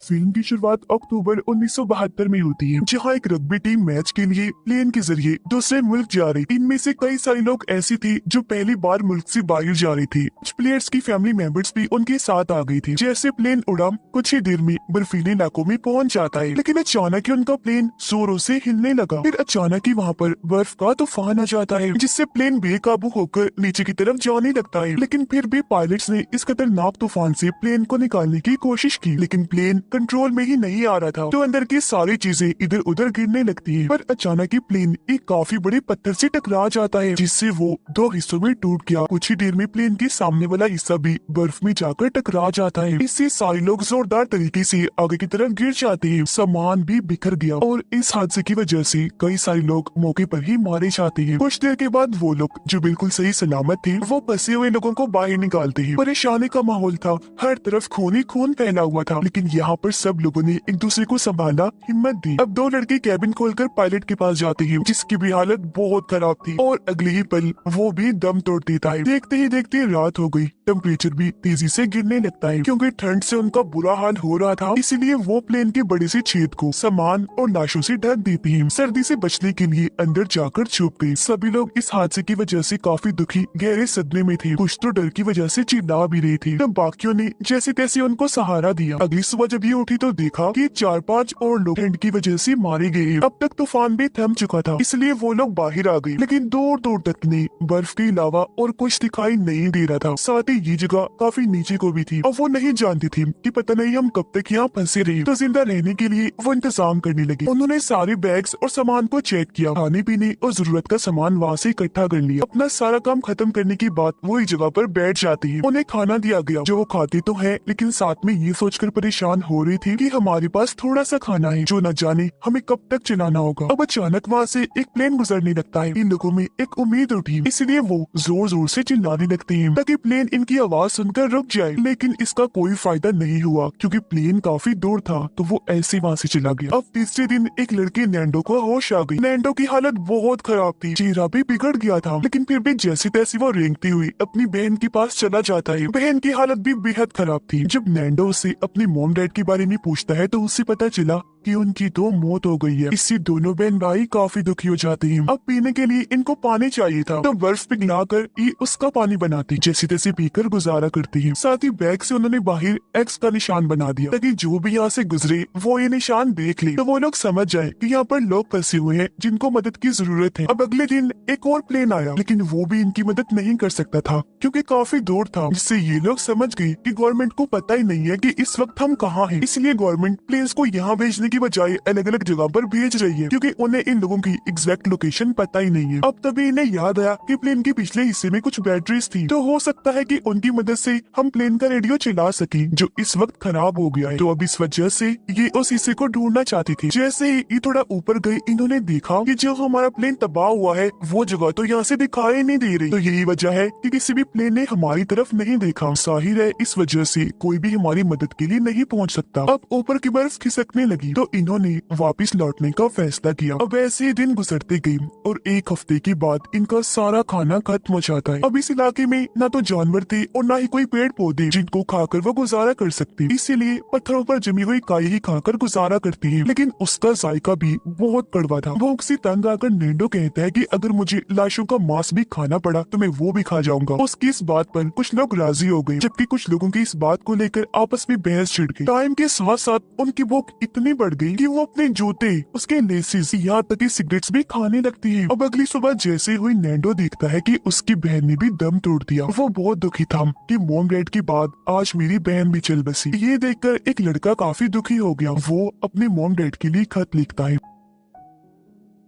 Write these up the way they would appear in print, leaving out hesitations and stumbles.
Film की शुरुआत अक्टूबर 1972 में होती है, जहां एक रग्बी टीम मैच के लिए प्लेन के जरिए दूसरे मुल्क जा रही। इनमें से कई सारे लोग ऐसे थे जो पहली बार मुल्क से बाहर जा रहे थे। कुछ प्लेयर्स की फैमिली मेंबर्स भी उनके साथ आ गई थी। जैसे प्लेन उड़ा, कुछ ही देर में बर्फीले इलाकों में पहुंच जाता है, लेकिन अचानक ही उनका प्लेन जोरों से हिलने लगा। फिर अचानक ही वहाँ पर बर्फ का तूफान आ जाता है, जिससे प्लेन बेकाबू होकर नीचे की तरफ जाने लगता है। लेकिन फिर भी पायलट्स ने इस खतरनाक तूफान से प्लेन को निकालने की कोशिश की, लेकिन प्लेन कंट्रोल में ही नहीं आ रहा था, तो अंदर की सारी चीजें इधर उधर गिरने लगती है। पर अचानक ही प्लेन एक काफी बड़े पत्थर से टकरा जाता है, जिससे वो दो हिस्सों में टूट गया। कुछ ही देर में प्लेन के सामने वाला हिस्सा भी बर्फ में जाकर टकरा जाता है। इससे सारे लोग जोरदार तरीके से आगे की तरफ गिर जाते हैं। सामान भी बिखर गया और इस हादसे की वजह से कई सारे लोग मौके पर ही मारे जाते हैं। कुछ देर के बाद वो लोग जो बिल्कुल सही सलामत थे, वो फंसे हुए लोगों को बाहर निकालते हैं। परेशानी का माहौल था, हर तरफ खून ही खून फैला हुआ था, लेकिन यहाँ पर सब लोगों ने एक दूसरे को संभाला, हिम्मत दी। अब दो लड़के कैबिन खोलकर पायलट के पास जाते हैं, जिसकी भी हालत बहुत खराब थी, और अगले ही पल वो भी दम तोड़ देता है। देखते ही देखते रात हो गई। टेम्परेचर भी तेजी से गिरने लगता है, क्योंकि ठंड से उनका बुरा हाल हो रहा था। इसीलिए वो प्लेन के बड़े से छेद को सामान और लाशों से ढक देते हैं। सर्दी से बचने के लिए अंदर जाकर छुप गए। सभी लोग इस हादसे की वजह से काफी दुखी, गहरे सदमे में थे। कुछ तो डर की वजह से चिल्ला भी रहे थे। तब बाकियों ने जैसे तैसे उनको सहारा दिया। अगली सुबह जब ये उठी तो देखा कि 4-5 और लोग ठंड की वजह से मारे गए। अब तक तूफान भी थम चुका था, इसलिए वो लोग बाहर आ गए, लेकिन दूर दूर तक ने बर्फ के अलावा और कुछ दिखाई नहीं दे रहा था। साथ ही ये जगह काफी नीचे को भी थी, और वो नहीं जानती थी कि पता नहीं हम कब तक यहाँ फंसे रहे। तो जिंदा रहने के लिए वो इंतजाम करने लगे। उन्होंने सारे बैग्स और सामान को चेक किया, खाने पीने और जरूरत का सामान वहाँ से इकट्ठा कर लिया। अपना सारा काम खत्म करने के बाद वो एक जगह पर बैठ जाती है। उन्हें खाना दिया गया, जो वो खाते तो है, लेकिन साथ में ये सोचकर परेशान हो रही थी कि हमारे पास थोड़ा सा खाना है, जो न जाने हमें कब तक चलाना होगा। अब अचानक वहाँ से एक प्लेन गुजरने लगता है। इन लोगों में एक उम्मीद उठी, इसलिए वो जोर जोर से चिल्लाने लगते हैं ताकि प्लेन इनकी आवाज सुनकर रुक जाए। लेकिन इसका कोई फायदा नहीं हुआ, क्योंकि प्लेन काफी दूर था, तो वो ऐसे वहाँ से चला गया। अब तीसरे दिन एक लड़के नैंडो को होश आ गई। नैंडो की हालत बहुत खराब थी, चेहरा भी बिगड़ गया था, लेकिन फिर भी जैसे तैसे वो रेंगती हुई अपनी बहन के पास चला जाता है। बहन की हालत भी बेहद खराब थी। जब नैंडो से अपने मॉम डैड के बारे में पूछता है, तो उससे पता चला कि उनकी तो मौत हो गई है। इससे दोनों बहन भाई काफी दुखी हो जाते हैं। अब पीने के लिए इनको पानी चाहिए था, तो बर्फ पिघलाकर ये उसका पानी बनाती, जैसे तैसे पीकर गुजारा करती है। साथ ही बैग से उन्होंने बाहर एक्स का निशान बना दिया, ताकि जो भी यहाँ से गुजरे वो ये निशान देख ले, तो वो लोग समझ जाए कि यहाँ पर लोग फंसे हुए हैं जिनको मदद की जरूरत है। अब अगले दिन एक और प्लेन आया, लेकिन वो भी इनकी मदद नहीं कर सकता था, क्योंकि काफी दूर था, जिससे ये लोग समझ गए कि गवर्नमेंट को पता ही नहीं है कि इस वक्त हम कहाँ हैं। इसलिए गवर्नमेंट प्लेन्स को यहाँ भेजने की बजाय अलग अलग जगह पर भेज रही है, क्योंकि उन्हें इन लोगों की एग्जैक्ट लोकेशन पता ही नहीं है। अब तभी इन्हें याद आया कि प्लेन के पिछले हिस्से में कुछ बैटरीज थी, तो हो सकता है कि उनकी मदद से हम प्लेन का रेडियो चला सके, जो इस वक्त खराब हो गया है। तो अब इस वजह से ये उस हिस्से को ढूंढना चाहती थी। जैसे ही ये थोड़ा ऊपर गई, इन्होंने देखा कि जो हमारा प्लेन तबाह हुआ है, वो जगह तो यहाँ से दिखाई नहीं दे रही। तो यही वजह है कि किसी भी प्लेन ने हमारी तरफ नहीं देखा। जाहिर है इस वजह से कोई भी हमारी मदद के लिए नहीं पहुँच सकता। अब ऊपर की बर्फ खिसकने लगी, तो इन्होंने वापस लौटने का फैसला किया। अब ऐसे ही दिन गुजरते गए, और एक हफ्ते के बाद इनका सारा खाना खत्म हो जाता है। अब इस इलाके में ना तो जानवर थे और ना ही कोई पेड़ पौधे जिनको खाकर वो गुजारा कर सकते, इसीलिए पत्थरों पर जमी हुई काई ही खाकर गुजारा करती है। लेकिन उसका जायका भी बहुत कड़वा था। भूख से तंग आकर नैंडो कहता है कि अगर मुझे लाशों का मांस भी खाना पड़ा तो मैं वो भी खा जाऊंगा। उसकी इस बात पर कुछ लोग राजी हो गए, जबकि कुछ लोगों की इस बात को लेकर आपस में बहस छिड़ गई। टाइम के साथ साथ उनकी भूख इतनी बढ़ गई कि वो अपने जूते, उसके लेसेस, यहाँ तक कि सिगरेट्स भी खाने लगती है। अब अगली सुबह जैसे हुई नैंडो देखता है कि उसकी बहन ने भी दम तोड़ दिया। वो बहुत दुखी था कि मॉम डैड के बाद आज मेरी बहन भी चल बसी। ये देखकर एक लड़का काफी दुखी हो गया। वो अपने मॉम डैड के लिए खत लिखता है।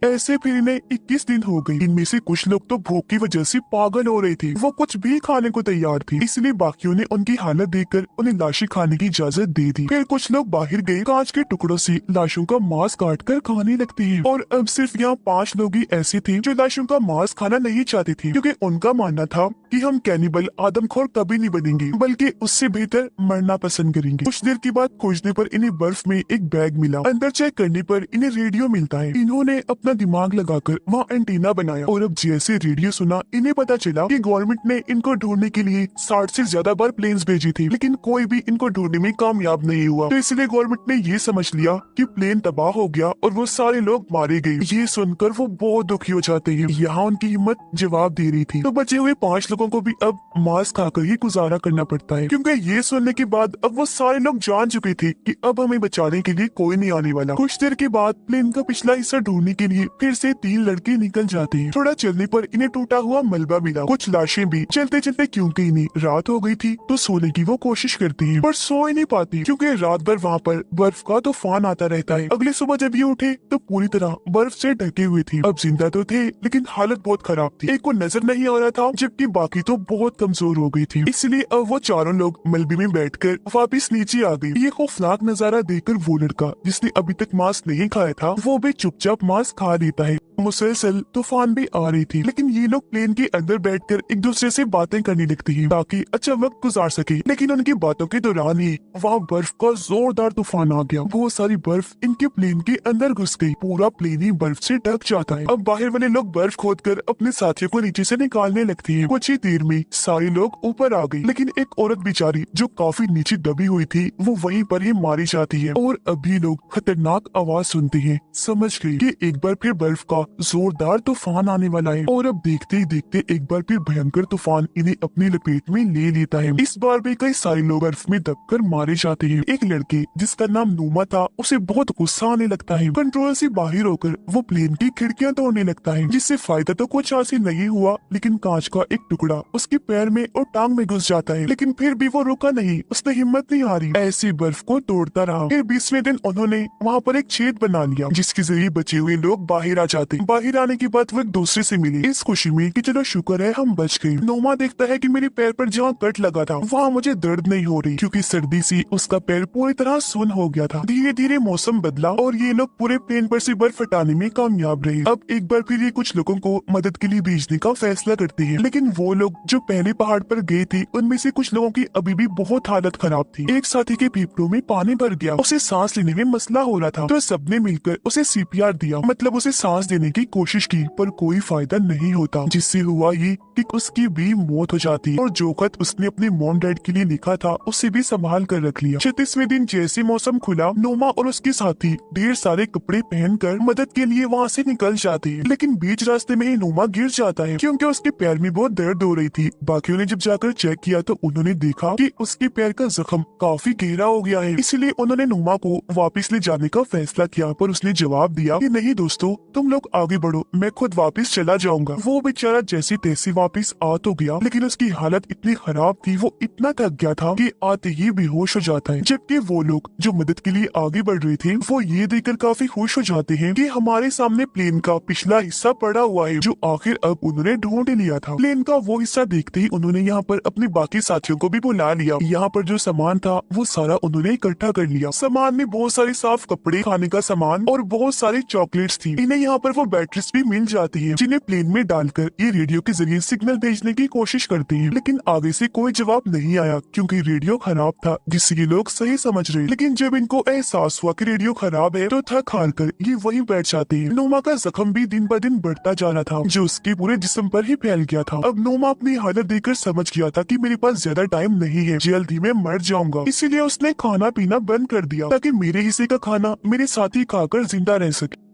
ऐसे फिर इन्हें 21 दिन हो गए। इनमें से कुछ लोग तो भूख की वजह से पागल हो रहे थे, वो कुछ भी खाने को तैयार थे, इसलिए बाकियों ने उनकी हालत देखकर उन्हें लाशें खाने की इजाजत दे दी। फिर कुछ लोग बाहर गए, कांच के टुकड़ों से लाशों का मांस काट कर खाने लगते हैं। और अब सिर्फ यहाँ 5 लोग ही ऐसे थे जो लाशों का मांस खाना नहीं चाहते थे, क्योंकि उनका मानना था कि हम कैनिबल आदमखोर कभी नहीं बनेंगे, बल्कि उससे बेहतर मरना पसंद करेंगे। कुछ देर के बाद खोजने पर इन्हें बर्फ में एक बैग मिला। अंदर चेक करने पर इन्हें रेडियो मिलता है। इन्होंने अपना दिमाग लगाकर वहाँ एंटीना बनाया और अब जैसे रेडियो सुना इन्हें पता चला कि गवर्नमेंट ने इनको ढूंढने के लिए 60 से ज्यादा बार प्लेन्स भेजी थी, लेकिन कोई भी इनको ढूंढने में कामयाब नहीं हुआ। तो इसलिए गवर्नमेंट ने ये समझ लिया कि प्लेन तबाह हो गया और वो सारे लोग मारे गए। ये सुनकर वो बहुत दुखी हो जाते हैं। यहाँ उनकी हिम्मत जवाब दे रही थी। तो बचे हुए 5 लोगों को भी अब मांस खाकर ही गुजारा करना पड़ता है, क्योंकि ये सुनने के बाद अब वो सारे लोग जान चुके थे कि अब हमें बचाने के लिए कोई नहीं आने वाला। कुछ देर के बाद प्लेन का पिछला हिस्सा ढूंढने के लिए फिर से 3 लड़के निकल जाते हैं। थोड़ा चलने पर इन्हें टूटा हुआ मलबा मिला, कुछ लाशें भी। चलते चलते क्योंकि इन्हें रात हो गई थी तो सोने की वो कोशिश करती है, पर सो ही नहीं पाती क्योंकि रात भर वहाँ पर बर्फ का तूफान आता रहता है। अगली सुबह जब ये उठे तो पूरी तरह बर्फ से ढके हुए थी। अब जिंदा तो थे लेकिन हालत बहुत खराब थी। एक को नजर नहीं आ रहा था जबकि बाकी तो बहुत कमजोर हो गई थी। इसलिए अब वो चारों लोग मलबे में बैठकर वापस नीचे आ गए। ये खौफनाक नजारा देखकर वो लड़का जिसने अभी तक मांस नहीं खाया था वो भी चुपचाप मांस खा लेता है। मुसलसल तूफान भी आ रही थी, लेकिन ये लोग प्लेन के अंदर बैठकर एक दूसरे से बातें करने लगते हैं ताकि अच्छा वक्त गुजार सके। लेकिन उनकी बातों के दौरान ही वहाँ बर्फ का जोरदार तूफान आ गया। बहुत सारी बर्फ इनके प्लेन के अंदर घुस गई। पूरा प्लेन ही बर्फ से ढक जाता है। अब बाहर वाले लोग बर्फ खोदकर अपने साथियों को नीचे से निकालने लगते हैं। कुछ ही देर में सारे लोग ऊपर आ गए, लेकिन एक औरत बेचारी जो काफी नीचे दबी हुई थी वो वहीं पर ही मारी जाती है। और अभी लोग खतरनाक आवाज सुनते हैं, समझ गए कि एक बार फिर बर्फ का जोरदार तूफान आने वाला है। और अब देखते ही देखते एक बार फिर भयंकर तूफान इन्हें अपनी लपेट में ले लेता है। इस बार भी कई सारे लोग बर्फ में दबकर मारे जाते हैं। एक लड़के जिसका नाम नूमा था उसे बहुत गुस्सा आने लगता है। कंट्रोल से बाहर होकर वो प्लेन की खिड़कियां तोड़ने लगता है, जिससे फायदा तो कुछ हासिल नहीं हुआ, लेकिन कांच का एक टुकड़ा उसके पैर में और टांग में घुस जाता है। लेकिन फिर भी वो रुका नहीं, उसने हिम्मत नहीं हारी, ऐसी बर्फ को तोड़ता रहा। फिर 20वें दिन उन्होंने वहाँ पर एक छेद बना लिया जिसके जरिए बचे हुए लोग बाहर आ जाते। बाहर आने के बाद वो एक दूसरे से मिले इस खुशी में कि चलो शुक्र है हम बच गए। नोमा देखता है कि मेरे पैर पर जहाँ कट लगा था वहाँ मुझे दर्द नहीं हो रही, क्योंकि सर्दी से उसका पैर पूरी तरह सुन्न हो गया था। धीरे धीरे मौसम बदला और ये लोग पूरे प्लेन पर से बर्फ हटाने में कामयाब रहे। अब एक बार फिर ये कुछ लोगों को मदद के लिए भेजने का फैसला करते हैं, लेकिन वो लोग जो पहले पहाड़ पर गए थे उनमें से कुछ लोगों की अभी भी बहुत हालत खराब थी। एक साथी के फेफड़ों में पानी भर गया, उसे सांस लेने में मसला हो रहा था, तो सबने मिलकर उसे सीपीआर दिया, मतलब उसे सांस देने की कोशिश की, पर कोई फायदा नहीं होता। जिससे हुआ ये कि उसकी भी मौत हो जाती है और जो खत उसने अपने मॉम डैड के लिए लिखा था उसे भी संभाल कर रख लिया। 36वें दिन जैसे मौसम खुला, नोमा और उसके साथी ढेर सारे कपड़े पहनकर मदद के लिए वहाँ से निकल जाते हैं, लेकिन बीच रास्ते में ही नोमा गिर जाता है क्योंकि उसके पैर में बहुत दर्द हो रही थी। बाकियों ने जब जाकर चेक किया तो उन्होंने देखा कि उसके पैर का जख्म काफी गहरा हो गया है, इसलिए उन्होंने नोमा को वापस ले जाने का फैसला किया, पर उसने जवाब दिया कि नहीं दोस्तों, तुम लोग आगे बढ़ो, मैं खुद वापस चला जाऊंगा। वो बेचारा जैसे तैसे वापस आ तो गया, लेकिन उसकी हालत इतनी खराब थी, वो इतना थक गया था कि आते ही बेहोश हो जाता है। जबकि वो लोग जो मदद के लिए आगे बढ़ रहे थे वो ये देखकर काफी खुश हो जाते हैं कि हमारे सामने प्लेन का पिछला हिस्सा पड़ा हुआ है, जो आखिर अब उन्होंने ढूंढ लिया था। प्लेन का वो हिस्सा देखते ही उन्होंने यहाँ पर अपने बाकी साथियों को भी बुला लिया। यहाँ पर जो सामान था वो सारा उन्होंने इकट्ठा कर लिया। सामान में बहुत सारे साफ कपड़े, खाने का सामान और बहुत सारे चॉकलेट्स थी। इन्हें यहाँ पर वो बैटरीज भी मिल जाती है, जिन्हें प्लेन में डालकर ये रेडियो के जरिए सिग्नल भेजने की कोशिश करते हैं, लेकिन आगे से कोई जवाब नहीं आया क्योंकि रेडियो खराब था, जिससे ये लोग सही समझ रहे। लेकिन जब इनको एहसास हुआ कि रेडियो खराब है तो थक हार कर ये वहीं बैठ जाते हैं। नोमा का जख्म भी दिन ब दिन बढ़ता जा रहा था, जो उसके पूरे जिस्म पर ही फैल गया था। अब नोमा अपनी हालत देखकर समझ गया था कि मेरे पास ज्यादा टाइम नहीं है, जल्दी में मर जाऊंगा। इसीलिए उसने खाना पीना बंद कर दिया ताकि मेरे हिस्से का खाना मेरे साथी खाकर जिंदा रह सके।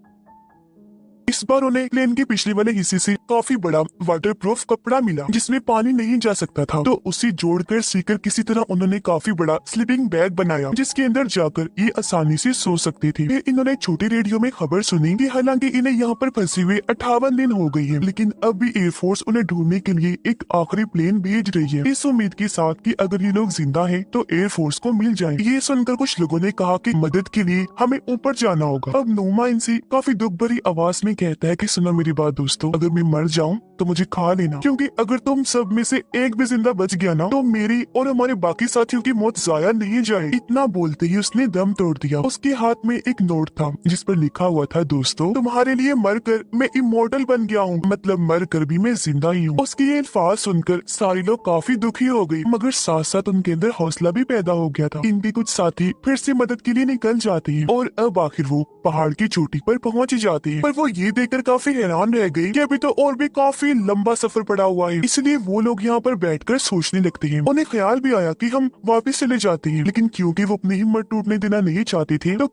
इस बार उन्हें प्लेन के पिछले वाले हिस्से से काफी बड़ा वाटरप्रूफ कपड़ा मिला जिसमें पानी नहीं जा सकता था, तो उसे जोड़कर सीकर किसी तरह उन्होंने काफी बड़ा स्लीपिंग बैग बनाया जिसके अंदर जाकर ये आसानी से सो सकते थे। फिर इन्होंने छोटे रेडियो में खबर सुनी कि हालांकि इन्हें यहाँ पर फंसे हुए 58 दिन हो गई है, लेकिन अब भी एयरफोर्स उन्हें ढूंढने के लिए एक आखिरी प्लेन भेज रही है, इस उम्मीद के साथ कि अगर ये लोग जिंदा हैं तो एयरफोर्स को मिल जाए। ये सुनकर कुछ लोगों ने कहा कि मदद के लिए हमें ऊपर जाना होगा। अब नोमा इनसे काफी दुख भरी आवाज में कहता है कि सुनो मेरी बात दोस्तों, अगर मैं मर जाऊं तो मुझे खा लेना, क्योंकि अगर तुम सब में से एक भी जिंदा बच गया ना तो मेरी और हमारे बाकी साथियों की मौत जाया नहीं जाए। इतना बोलते ही उसने दम तोड़ दिया। उसके हाथ में एक नोट था जिस पर लिखा हुआ था, दोस्तों तुम्हारे लिए मरकर मैं इमोर्टल बन गया हूँ, मतलब मरकर भी मैं जिंदा ही हूँ। उसकी ये अल्फाज सुनकर सारे लोग काफी दुखी हो गए, मगर साथ साथ उनके अंदर हौसला भी पैदा हो गया था। इनके कुछ साथी फिर से मदद के लिए निकल जाते हैं और अब आखिर वो पहाड़ की चोटी पर पहुंच जाते हैं। पर वो ये देखकर काफी हैरान रह गई कि अभी तो और भी काफी लंबा सफर पड़ा हुआ है। इसलिए वो लोग यहाँ पर बैठकर सोचने लगते हैं। उन्हें ख्याल भी आया कि हम वापस चले जाते हैं, लेकिन क्योंकि वो अपनी हिम्मत टूटने देना नहीं चाहते थे तो